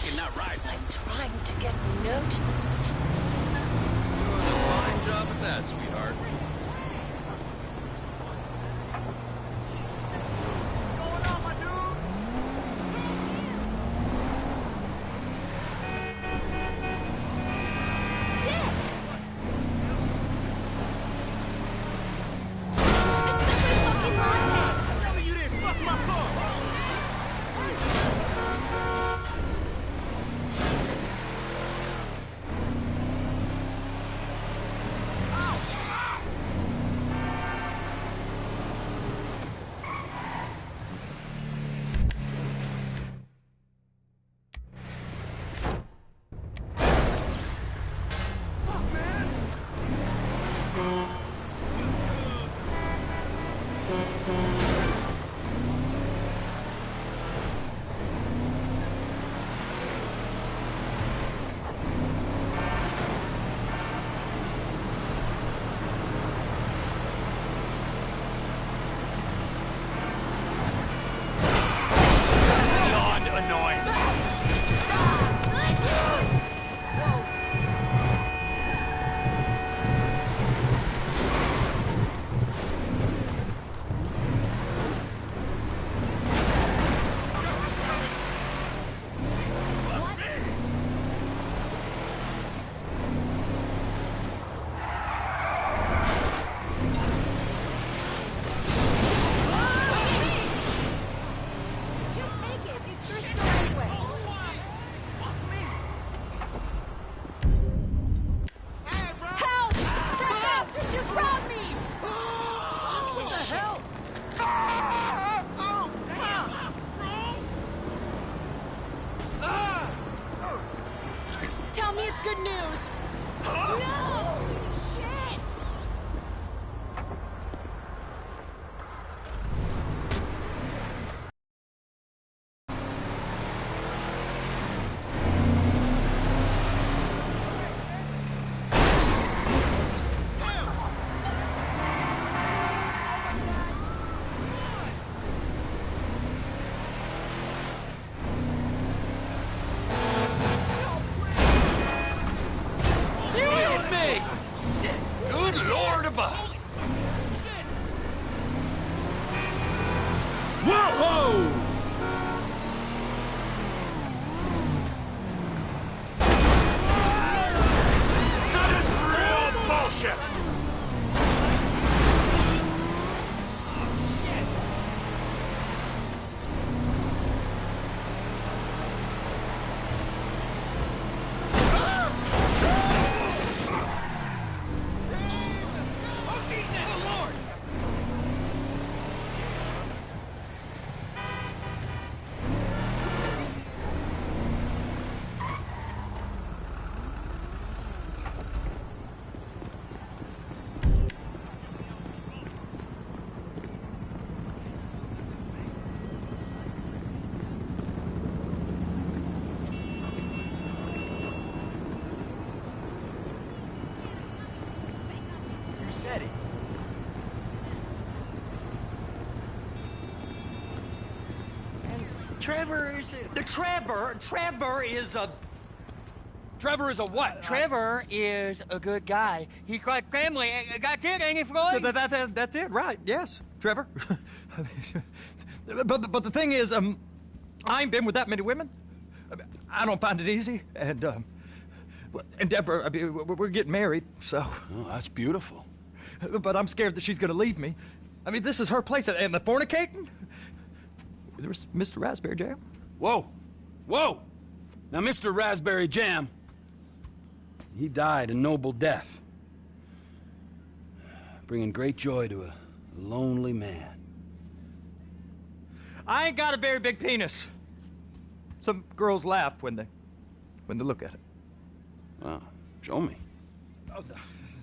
You're not right. I'm trying to get noticed. Doing a fine job at that, sweetheart. Tell me it's good news. No! Shit! Whoa! That is real bullshit! You said it. Trevor is Trevor is a Trevor is a what? Trevor is a good guy. He's like family. That's it, ain't it, Floyd? That's it, right? Yes, Trevor. but the thing is, I ain't been with that many women. I don't find it easy, and Deborah, I mean, we're getting married, so. Oh, that's beautiful. But I'm scared that she's gonna leave me. I mean, this is her place, and the fornicating. There's Mr. Raspberry Jam. Whoa! Whoa! Now, Mr. Raspberry Jam, he died a noble death, bringing great joy to a lonely man. I ain't got a very big penis. Some girls laugh when they look at it. Wow. Show me. Oh, no.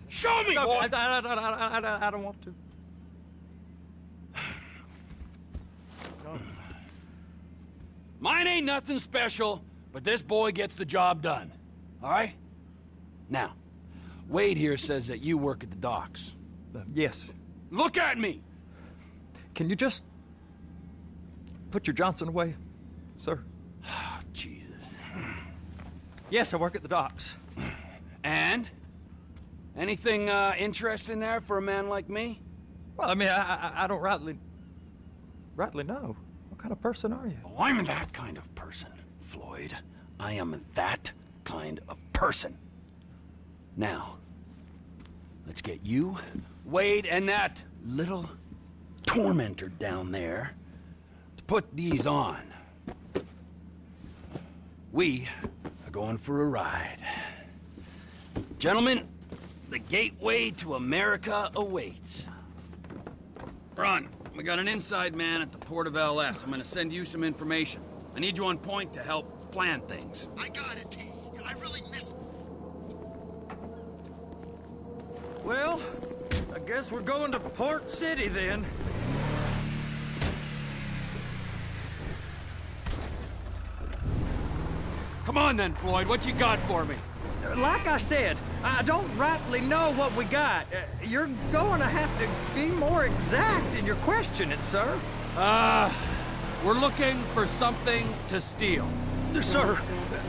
Show me, No, boy! I don't want to. Mine ain't nothing special, but this boy gets the job done. All right? Now, Wade here says that you work at the docks. Yes. Look at me! Can you just put your Johnson away, sir? Jesus. Yes, I work at the docks. And? Anything interesting there for a man like me? Well, I mean, I don't rightly know. What kind of person are you? Oh, I'm that kind of person, Floyd. I am that kind of person. Now, let's get you, Wade, and that little tormentor down there to put these on. We are going for a ride. Gentlemen, the gateway to America awaits. Ron, we got an inside man at the port of LS. I'm gonna send you some information. I need you on point to help plan things. I got it, T. I really missed... Well, I guess we're going to Port City then. Come on then, Floyd, what you got for me? Like I said, I don't rightly know what we got. You're going to have to be more exact in your questioning, sir. We're looking for something to steal. Sir,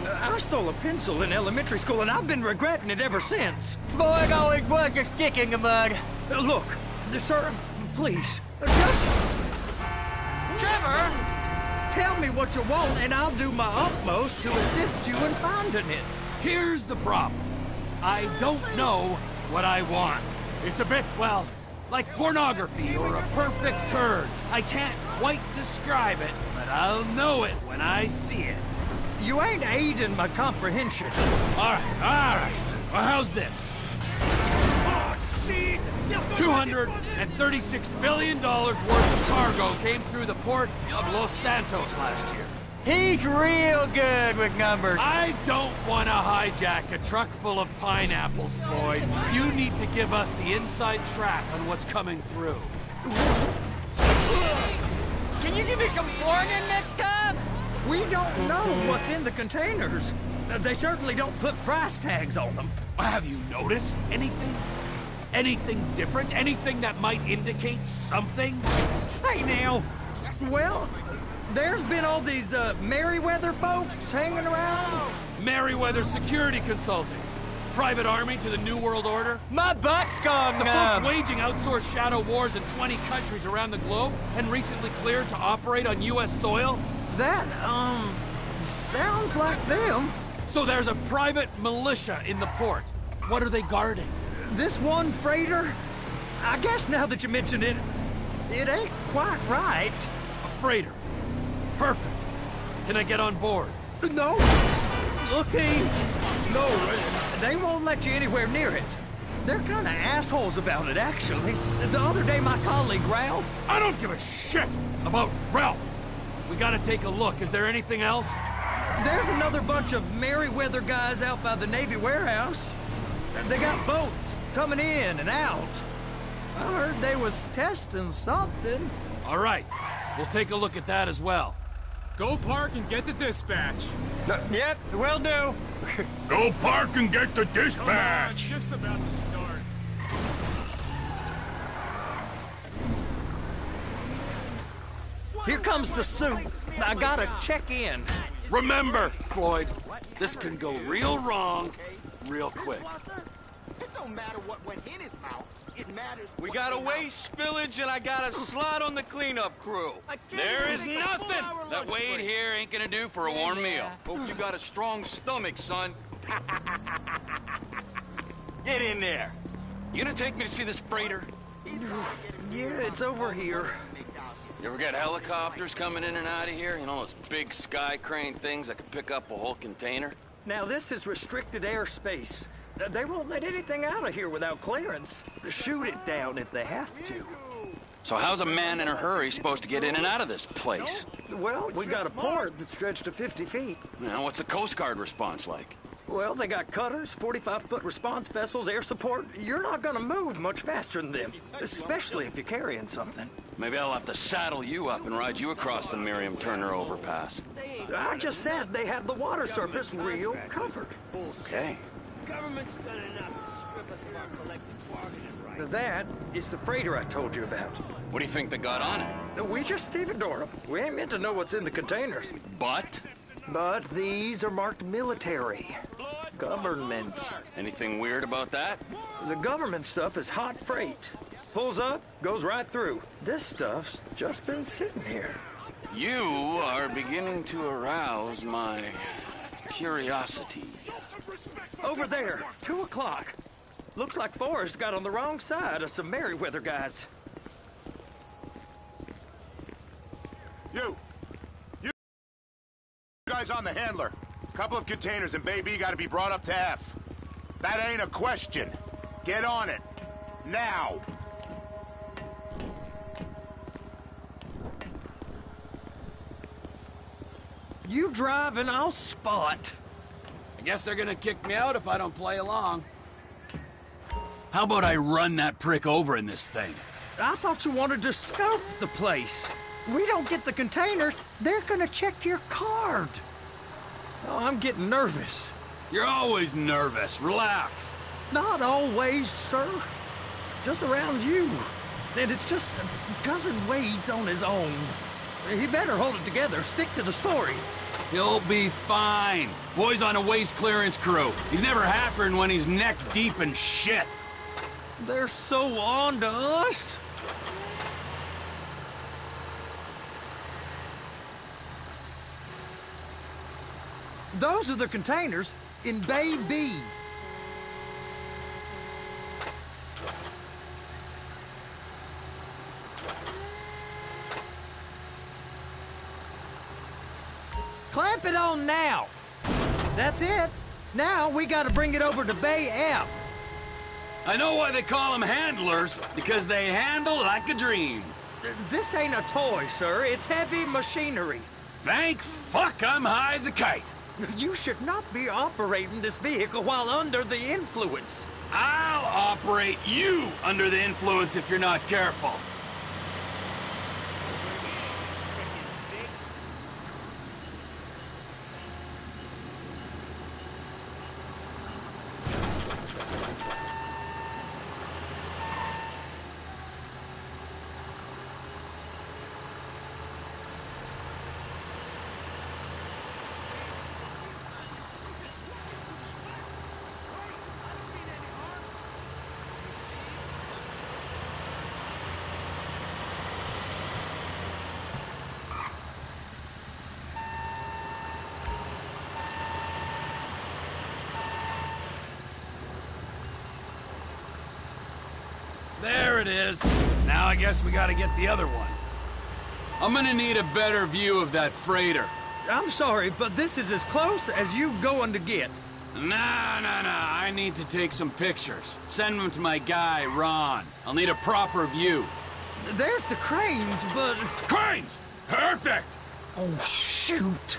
I stole a pencil in elementary school, and I've been regretting it ever since. Floyd always was a stick in the mud. Look, sir, please, just Trevor! tell me what you want, and I'll do my utmost to assist you in finding it. Here's the problem. I don't know what I want. It's a bit, well, like pornography or a perfect turd. I can't quite describe it, but I'll know it when I see it. You ain't aiding my comprehension. All right. Well, how's this? $236 billion worth of cargo came through the port of Los Santos last year. He's real good with numbers. I don't want to hijack a truck full of pineapples, Floyd. You need to give us the inside track on what's coming through. Can you give me some warning next time? We don't know what's in the containers. They certainly don't put price tags on them. Have you noticed anything? Anything different? Anything that might indicate something? Hey, now. Well, there's been all these Merryweather folks hanging around. Merryweather Security Consulting. Private army to the New World Order. My butt's gone The numb. folks waging outsourced shadow wars in 20 countries around the globe and recently cleared to operate on U.S. soil. That, sounds like them. So there's a private militia in the port. What are they guarding? This one freighter, I guess now that you mention it, it ain't quite right. A freighter. Perfect. Can I get on board? No. Okay. No, they won't let you anywhere near it. They're kind of assholes about it, actually. The other day, my colleague, Ralph... I don't give a shit about Ralph. We gotta take a look. Is there anything else? There's another bunch of Merryweather guys out by the Navy warehouse. They got boats coming in and out. I heard they was testing something. All right. We'll take a look at that as well. Go park and get the dispatch. Yep, will do. Go park and get the dispatch! Just about to start. Here comes the soup. I gotta check in. Remember, Floyd, this can go real wrong real quick. It don't matter what went in his mouth. It matters. We got a waste spillage and I got a slot on the cleanup crew. There is nothing that Wade here ain't gonna do for a warm meal. Hope you got a strong stomach, son. Get in there. You gonna take me to see this freighter? Yeah, it's over here. You ever get helicopters coming in and out of here? You know, those big sky crane things that can pick up a whole container? Now, this is restricted airspace. They won't let anything out of here without clearance. Shoot it down if they have to. So how's a man in a hurry supposed to get in and out of this place? Well, we got a port that stretched to 50 feet. Now, what's the Coast Guard response like? Well, they got cutters, 45-foot response vessels, air support. You're not gonna move much faster than them, especially if you're carrying something. Maybe I'll have to saddle you up and ride you across the Miriam Turner overpass. I just said they have the water surface real covered. Okay. Government's done enough to strip us of our collective bargaining rights. That is the freighter I told you about. What do you think they got on it? We just stevedore them. We ain't meant to know what's in the containers. But but these are marked military. Government. Anything weird about that? The government stuff is hot freight. Pulls up, goes right through. This stuff's just been sitting here. You are beginning to arouse my curiosity. Over there, 2 o'clock. Looks like Forrest got on the wrong side of some Merryweather guys. You guys on the handler. Couple of containers and Baby gotta be brought up to F. That ain't a question. Get on it. Now. You drive and I'll spot. I guess they're gonna kick me out if I don't play along. How about I run that prick over in this thing? I thought you wanted to scope the place. We don't get the containers, they're gonna check your card. Oh, I'm getting nervous. You're always nervous. Relax. Not always, sir. Just around you. And it's just Cousin Wade's on his own. He better hold it together, stick to the story. He'll be fine. Boy's on a waste clearance crew. He's never happier than when he's neck deep in shit. They're so on to us. Those are the containers in Bay B. Clamp it on now. That's it. Now we gotta bring it over to Bay F. I know why they call them handlers, because they handle like a dream. This ain't a toy, sir. It's heavy machinery. Thank fuck I'm high as a kite. You should not be operating this vehicle while under the influence. I'll operate you under the influence if you're not careful. There it is. Now I guess we gotta get the other one. I'm gonna need a better view of that freighter. I'm sorry, but this is as close as you going to get. Nah. I need to take some pictures. Send them to my guy, Ron. I'll need a proper view. There's the cranes, but... Cranes! Perfect! Oh, shoot.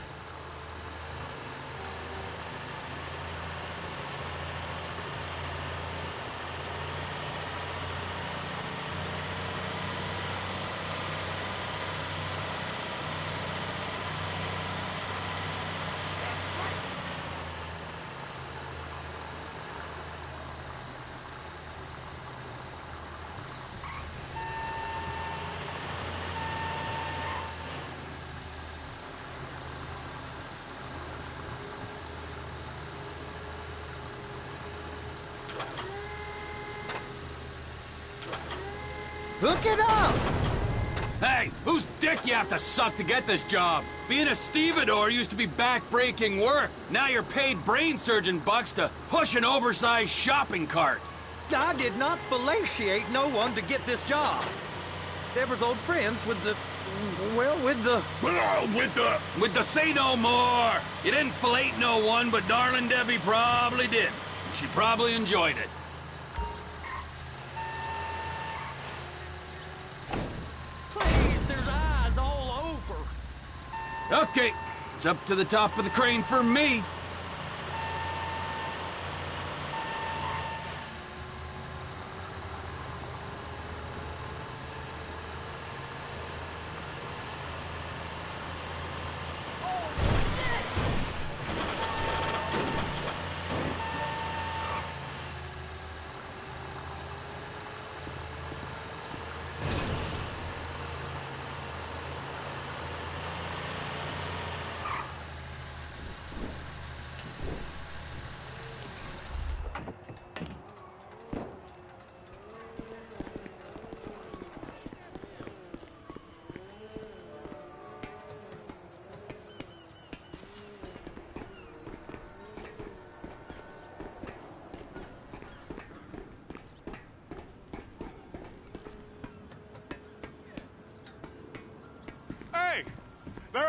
Hook it up! Hey, whose dick you have to suck to get this job? Being a stevedore used to be back-breaking work. Now you're paid brain surgeon bucks to push an oversized shopping cart. I did not fellatiate no one to get this job. Deborah's old friends with the... well, with the... With the say no more. You didn't fillet no one, but darling Debbie probably did. She probably enjoyed it. Please, there's eyes all over. Okay, it's up to the top of the crane for me.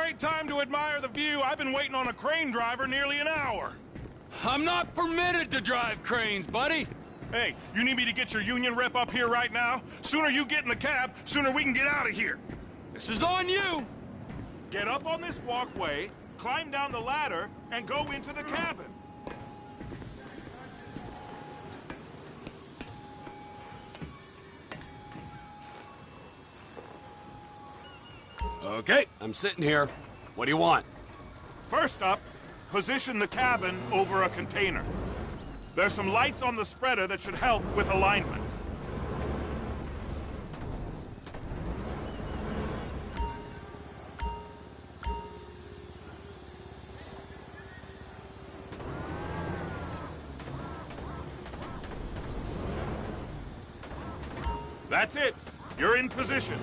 great time to admire the view. I've been waiting on a crane driver nearly an hour. I'm not permitted to drive cranes, buddy. Hey, you need me to get your union rep up here right now? Sooner you get in the cab, sooner we can get out of here. This is on you. Get up on this walkway, climb down the ladder, and go into the cabin. Okay, I'm sitting here. What do you want? First up, position the cabin over a container. There's some lights on the spreader that should help with alignment. That's it. You're in position.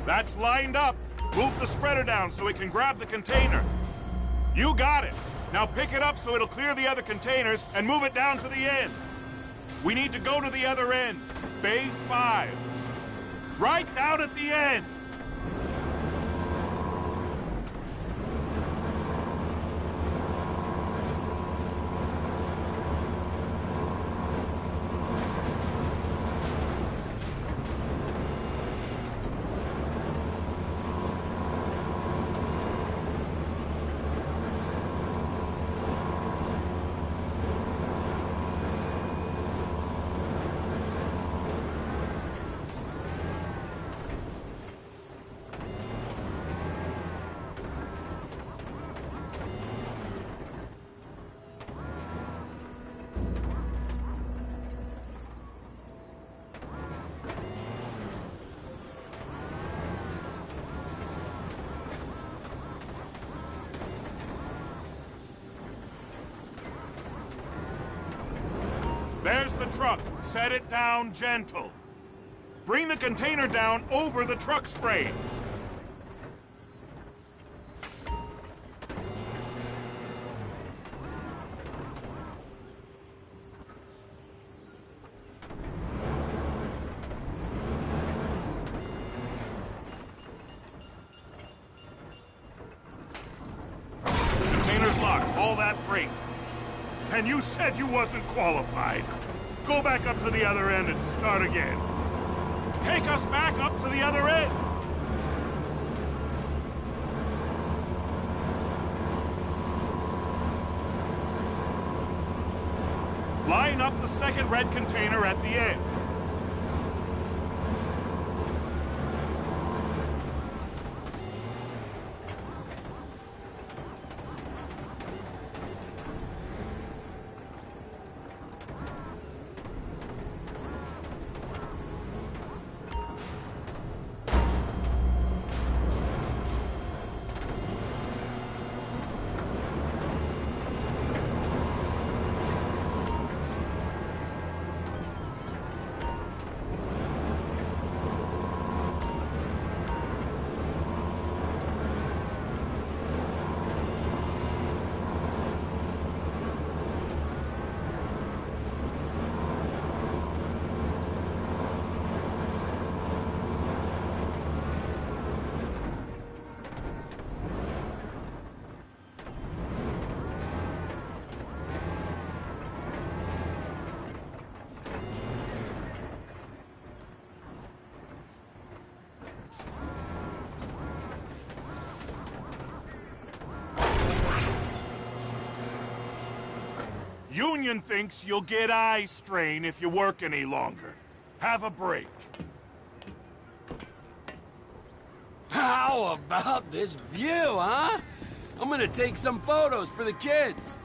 That's lined up. Move the spreader down so it can grab the container. You got it. Now pick it up so it'll clear the other containers and move it down to the end. We need to go to the other end. Bay 5. Right down at the end. There's the truck. Set it down gentle. Bring the container down over the truck's frame. Container's locked. All that freight. And you said you wasn't qualified. Go back up to the other end and start again. Take us back up to the other end! Line up the second red container at the end. Union thinks you'll get eye strain if you work any longer. Have a break. How about this view, huh? I'm gonna take some photos for the kids.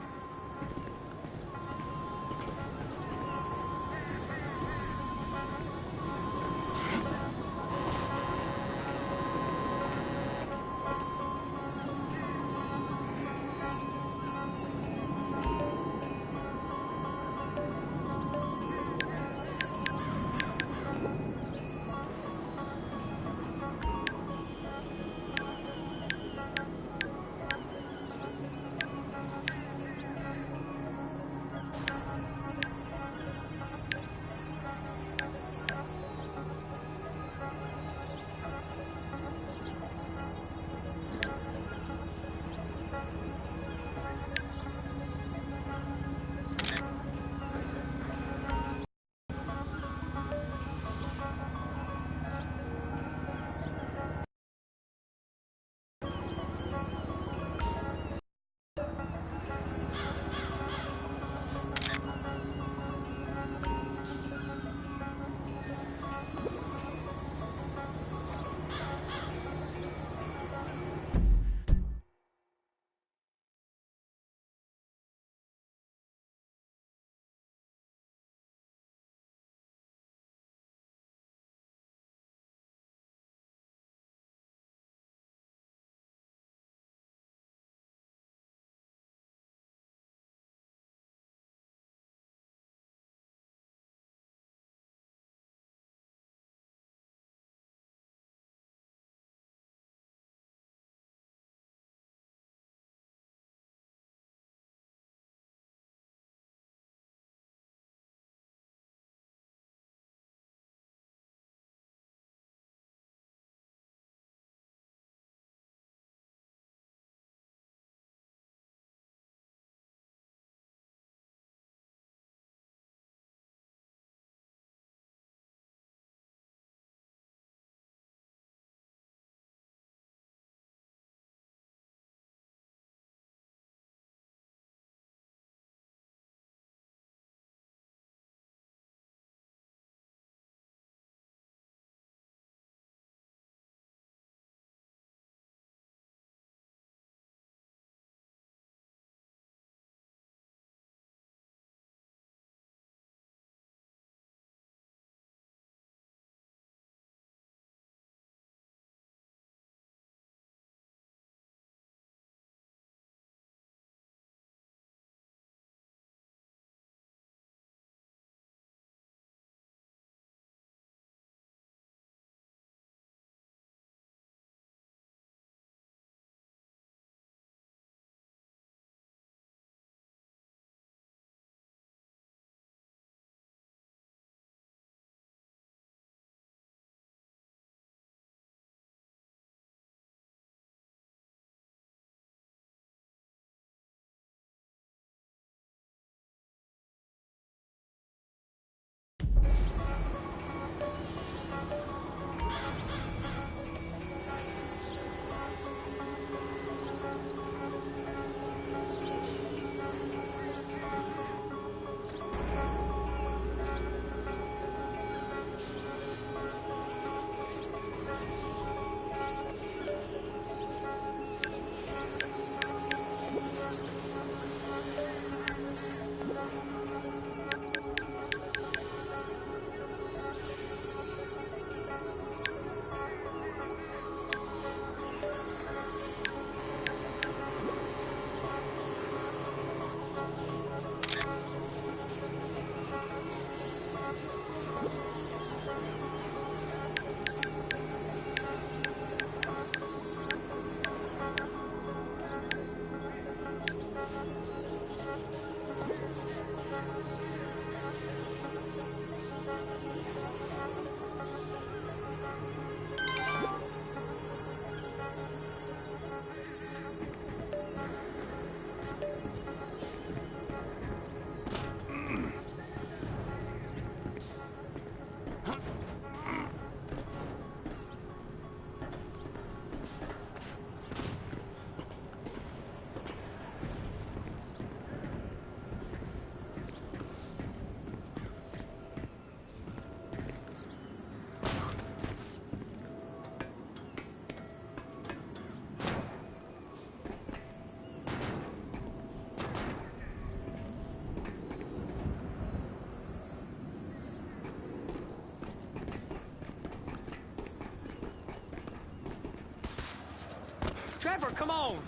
Trevor, come on.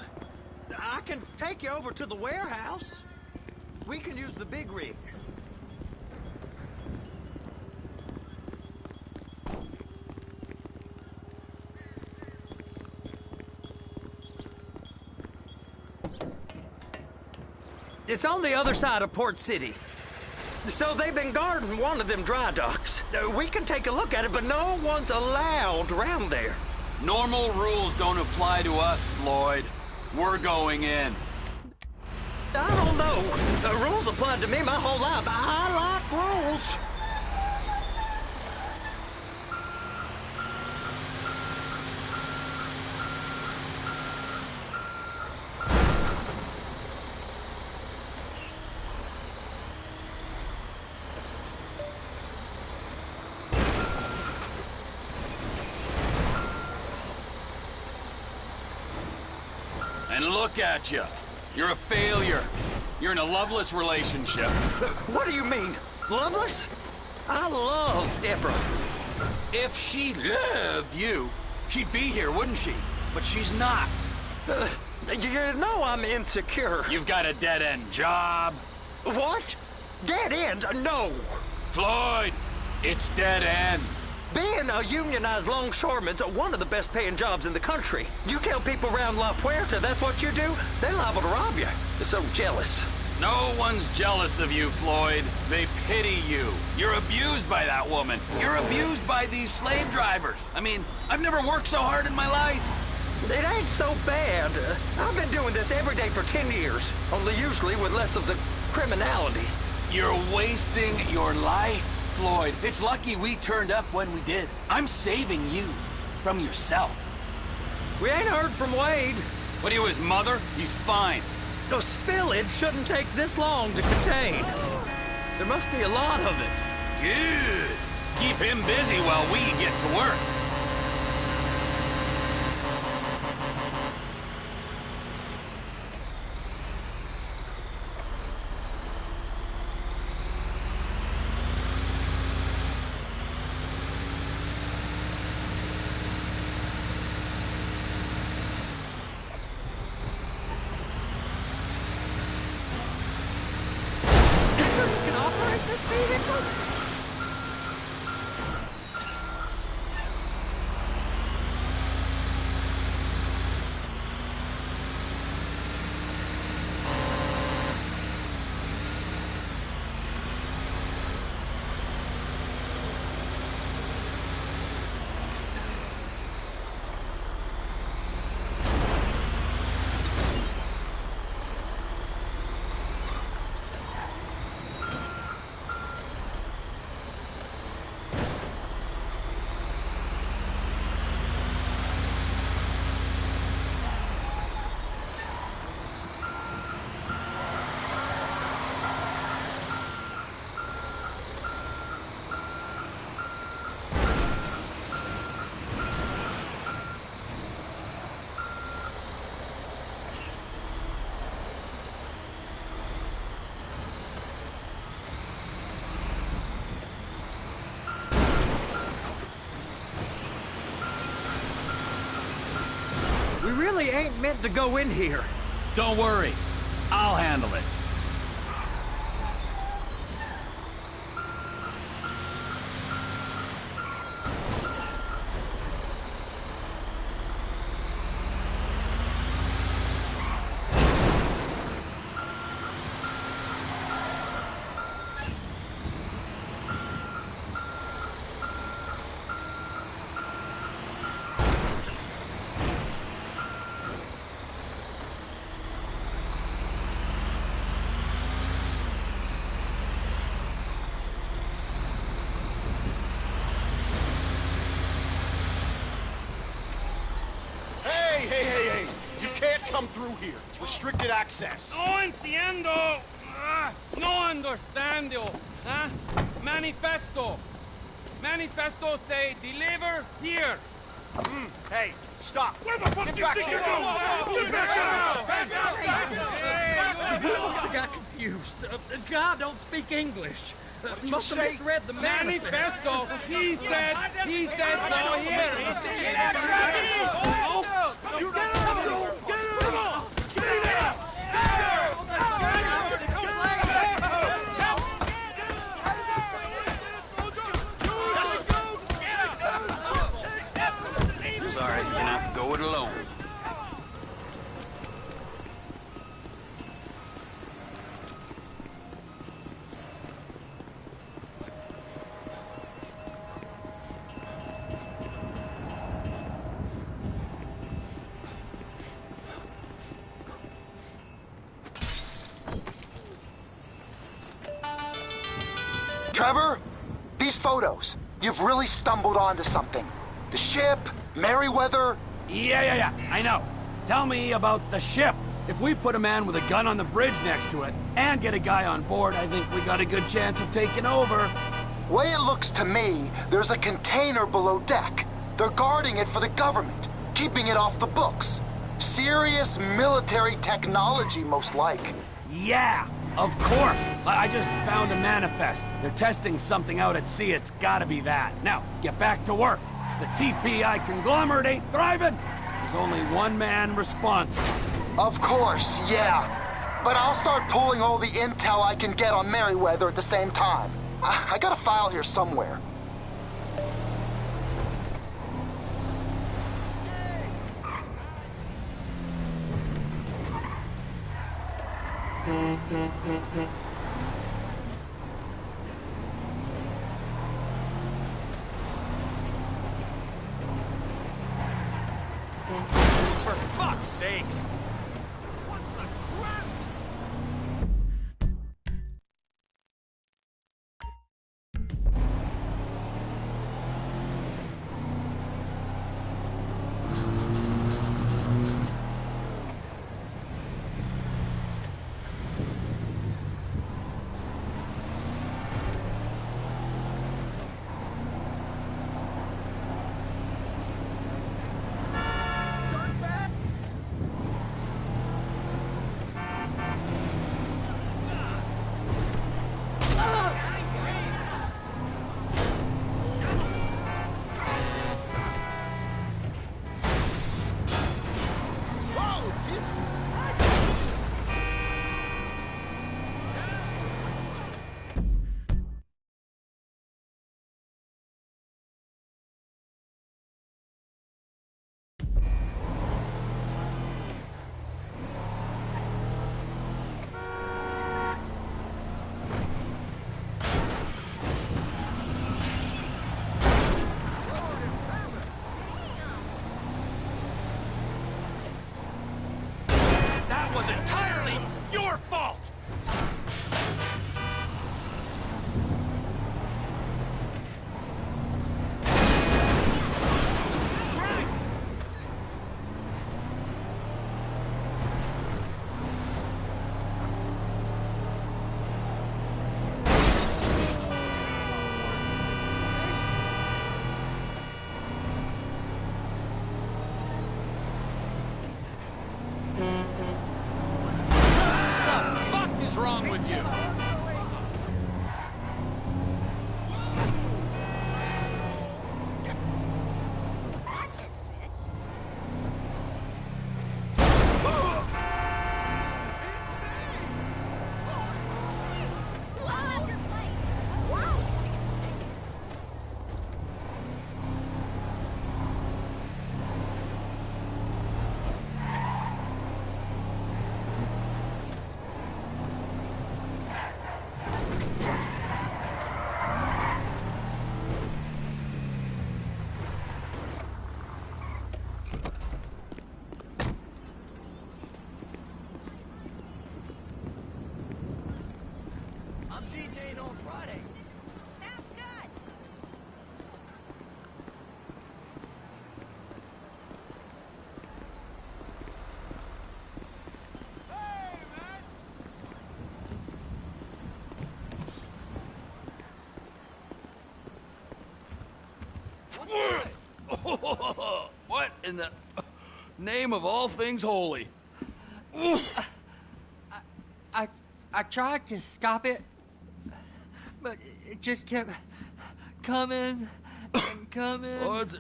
I can take you over to the warehouse. We can use the big rig. It's on the other side of Port City. So they've been guarding one of them dry docks. We can take a look at it, but no one's allowed around there. Normal rules don't apply to us, Floyd. We're going in. I don't know. The rules applied to me my whole life. I like rules. And look at you. You're a failure. You're in a loveless relationship. What do you mean? Loveless? I love Deborah. If she loved you, she'd be here, wouldn't she? But she's not. You know I'm insecure. You've got a dead-end job. What? Dead end? No. Floyd, it's dead end. Being a unionized longshoreman's one of the best paying jobs in the country. You tell people around La Puerta that's what you do, they're liable to rob you. They're so jealous. No one's jealous of you, Floyd. They pity you. You're abused by that woman. You're abused by these slave drivers. I mean, I've never worked so hard in my life. It ain't so bad. I've been doing this every day for 10 years, only usually with less of the criminality. You're wasting your life, Floyd. It's lucky we turned up when we did. I'm saving you from yourself. We ain't heard from Wade. What are you, his mother? He's fine. The spillage shouldn't take this long to contain. There must be a lot of it. Good. Keep him busy while we get to work. We really ain't meant to go in here. Don't worry. I'll handle it. Hey! You can't come through here. It's restricted access. No entiendo. No understando. Huh? Manifesto. Manifesto say deliver here. Hey, stop. Where the fuck do you think you're going? We must have got confused. God don't speak English. Must have misread the manifesto. He said go here. Trevor, these photos. You've really stumbled onto something. The ship, Merryweather. Yeah, I know. Tell me about the ship. If we put a man with a gun on the bridge next to it and get a guy on board, I think we got a good chance of taking over. Way it looks to me, there's a container below deck. They're guarding it for the government, keeping it off the books. Serious military technology, most like. Yeah, of course. I just found a manifest. They're testing something out at sea. It's gotta be that. Now, get back to work. The TPI conglomerate ain't thriving. There's only one man responsible. Of course, yeah. But I'll start pulling all the intel I can get on Merryweather at the same time. I got a file here somewhere. For fuck's sakes! Was entirely your fault! Wrong with you? What in the name of all things holy? I tried to stop it, but it just kept coming and coming. Oh, it's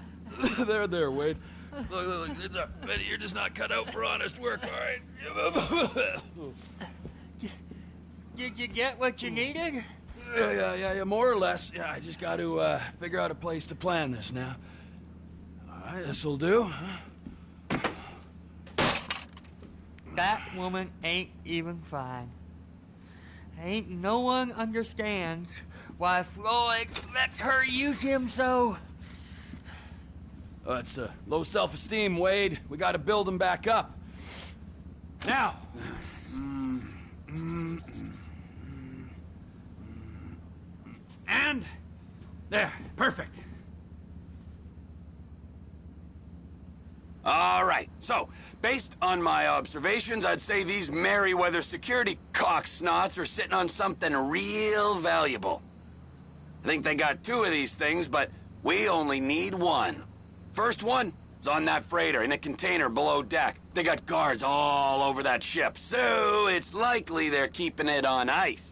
there, Wade. Look, Betty, you're just not cut out for honest work, all right? Did you get what you needed? Yeah, more or less. Yeah, I just got to figure out a place to plan this now. All right, this'll do. That woman ain't even fine. Ain't no one understands why Floyd lets her use him so. Oh, it's low self-esteem, Wade. We got to build him back up. Now. There, perfect. All right, so, based on my observations, I'd say these Merryweather security cocksnots are sitting on something real valuable. I think they got 2 of these things, but we only need 1. First one is on that freighter in a container below deck. They got guards all over that ship, so it's likely they're keeping it on ice.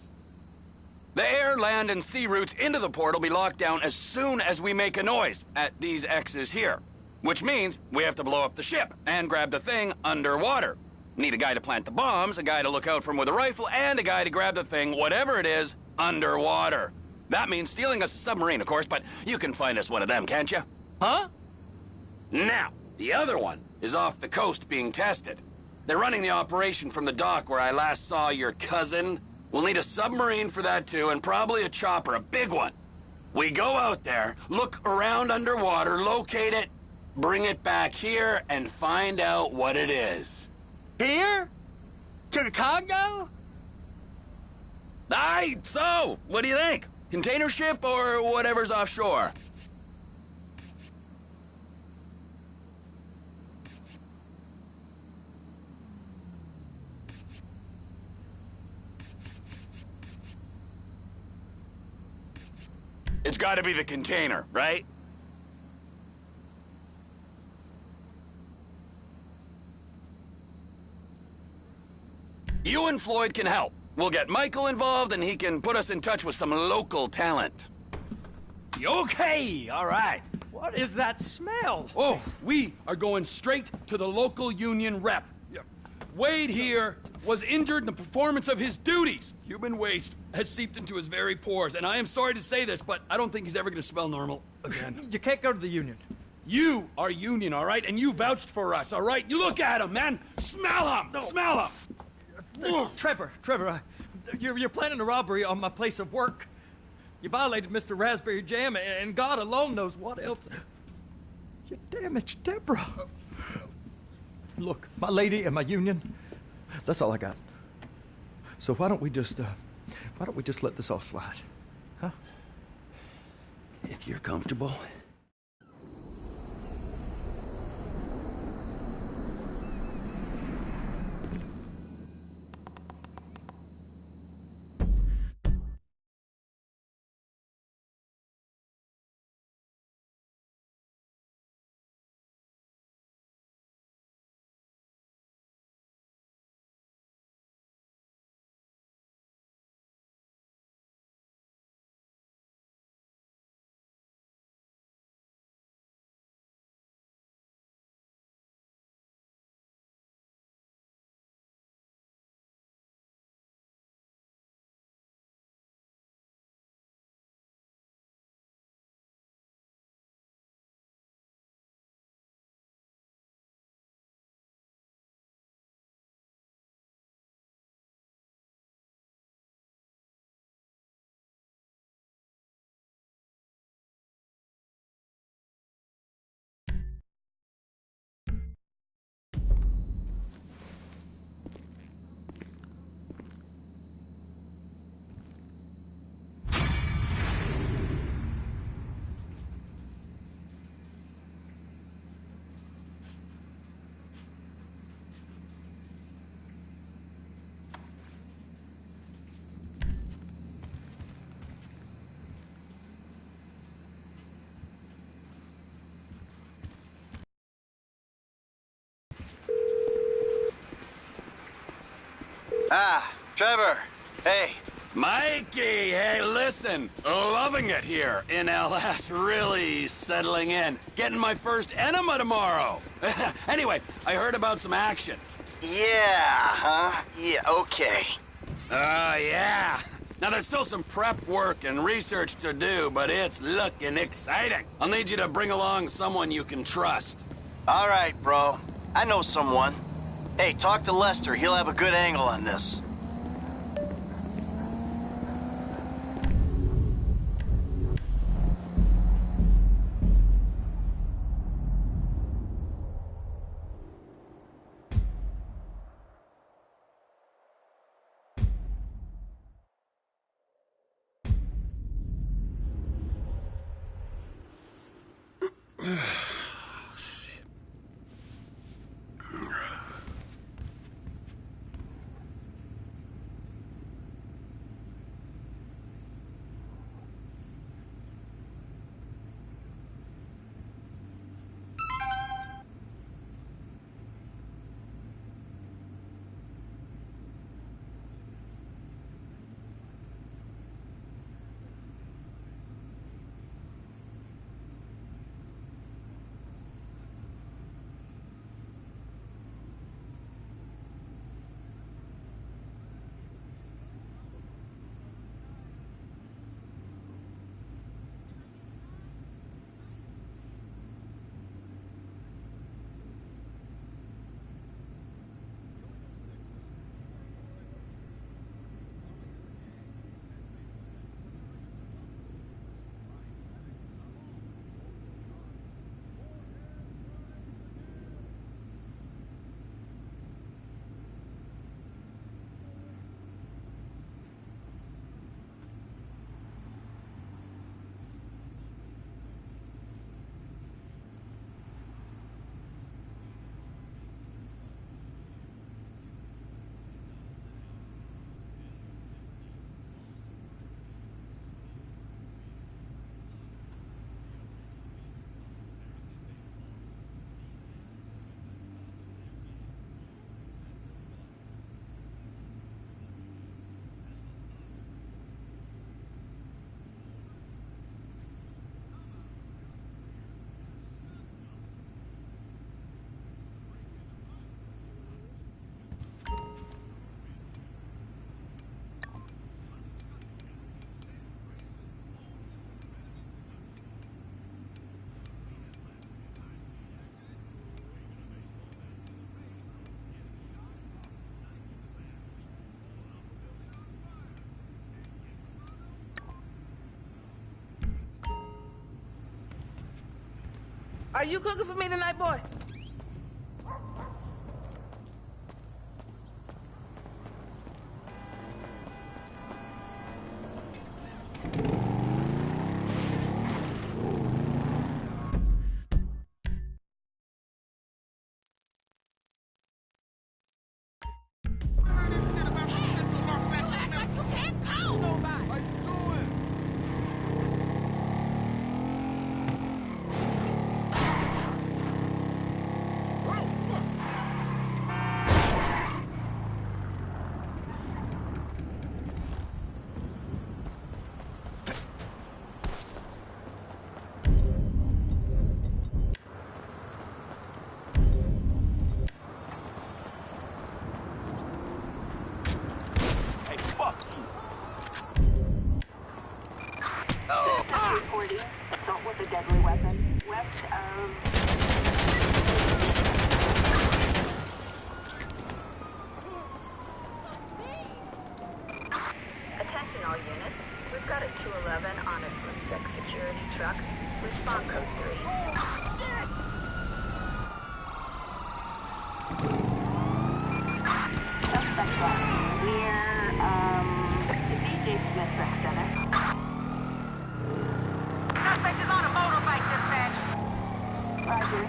The air, land, and sea routes into the port will be locked down as soon as we make a noise at these X's here. Which means we have to blow up the ship and grab the thing underwater. Need a guy to plant the bombs, a guy to look out for 'em with a rifle, and a guy to grab the thing, whatever it is, underwater. That means stealing us a submarine, of course, but you can find us one of them, can't you? Huh? Now, the other one is off the coast being tested. They're running the operation from the dock where I last saw your cousin. We'll need a submarine for that too, and probably a chopper, a big one. We go out there, look around underwater, locate it, bring it back here, and find out what it is. Here? To the Congo? Aye, so, what do you think? Container ship or whatever's offshore? It's gotta be the container, right? You and Floyd can help. We'll get Michael involved and he can put us in touch with some local talent. Okay, all right. What is that smell? Oh, we are going straight to the local union rep. Wade here was injured in the performance of his duties. Human waste has seeped into his very pores, and I am sorry to say this, but I don't think he's ever going to smell normal again. You can't go to the union. You are union, all right? And you vouched for us, all right? You look at him, man. Smell him. No. Smell him. Trevor, you're planning a robbery on my place of work. You violated Mr. Raspberry Jam, and God alone knows what else. You damaged Deborah. Look, my lady and my union, that's all I got. So why don't we just let this all slide, huh? If you're comfortable. Ah, Trevor. Hey. Mikey, hey, listen. Loving it here in LS. Really settling in. Getting my first enema tomorrow. Anyway, I heard about some action. Yeah, huh? Yeah, okay. Yeah. Now, there's still some prep work and research to do, but it's looking exciting. I'll need you to bring along someone you can trust. All right, bro. I know someone. Hey, talk to Lester. He'll have a good angle on this. Shit. Are you cooking for me tonight, boy? Assault with a deadly weapon. West of... Attention all units. We've got a 211 on a suspect security truck. Respond code 3. Suspect left. Near, the DJ Smith Rec Center. Suspect is on a motorbike, dispatch. Roger.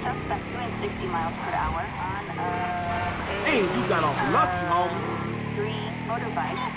Suspect doing 60 miles per hour on Hey, you got off lucky, homie. 3 motorbike.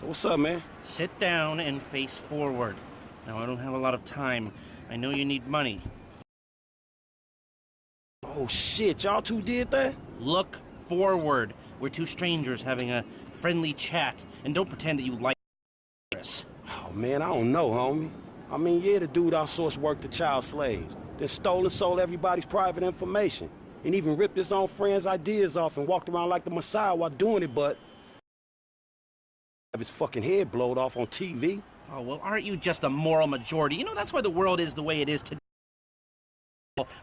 So what's up, man? Sit down and face forward. Now, I don't have a lot of time. I know you need money. Oh, shit. Y'all two did that? Look forward. We're two strangers having a friendly chat. And don't pretend that you like us. Oh, man, I don't know, homie. I mean, yeah, the dude outsourced work to child slaves. Then stole and sold everybody's private information. And even ripped his own friends' ideas off and walked around like the Messiah while doing it, but... have his fucking head blowed off on TV. Oh, well, aren't you just a moral majority? You know, that's why the world is the way it is today.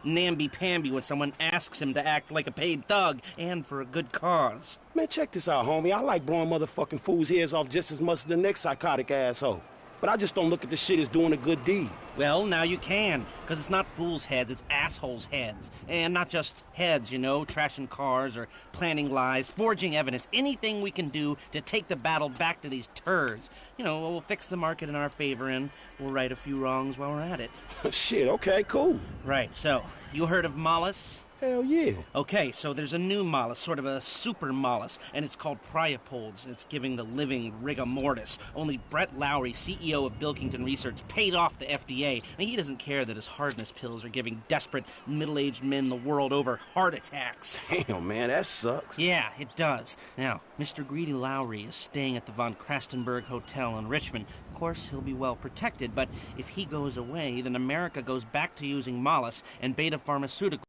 Namby-pamby when someone asks him to act like a paid thug, and for a good cause. Man, check this out, homie. I like blowing motherfucking fools' heads off just as much as the next psychotic asshole. But I just don't look at this shit as doing a good deed. Well, now you can, because it's not fools' heads, it's assholes' heads. And not just heads, you know, trashing cars or planning lies, forging evidence, anything we can do to take the battle back to these turds. You know, we'll fix the market in our favor and we'll right a few wrongs while we're at it. Shit, okay, cool. Right, so, you heard of Mollis? Hell yeah. Okay, so there's a new Mollis, sort of a super Mollis, and it's called Priapolds. It's giving the living rigor mortis. Only Brett Lowry, CEO of Bilkington Research, paid off the FDA, and he doesn't care that his hardness pills are giving desperate middle-aged men the world over heart attacks. Damn, man, that sucks. Yeah, it does. Now, Mr. Greedy Lowry is staying at the Von Krastenberg Hotel in Richmond. Of course, he'll be well protected, but if he goes away, then America goes back to using Mollis and Beta Pharmaceuticals.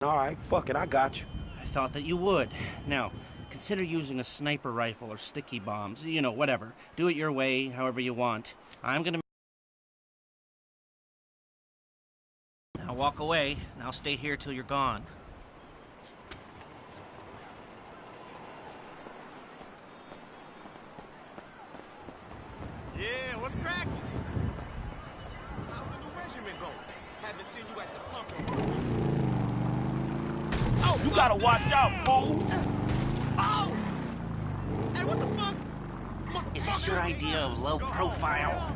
All right, fuck it, I got you. I thought that you would. Now, consider using a sniper rifle or sticky bombs. You know, whatever. Do it your way, however you want. I'm gonna... Now walk away, and I'll stay here till you're gone. Yeah, what's cracking? How's the new regiment going? Haven't seen you at the pumping. Oh, you gotta watch out, fool! Oh! Hey, what the fuck? Is this your idea of low profile?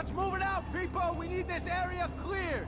Let's move it out, people! We need this area cleared!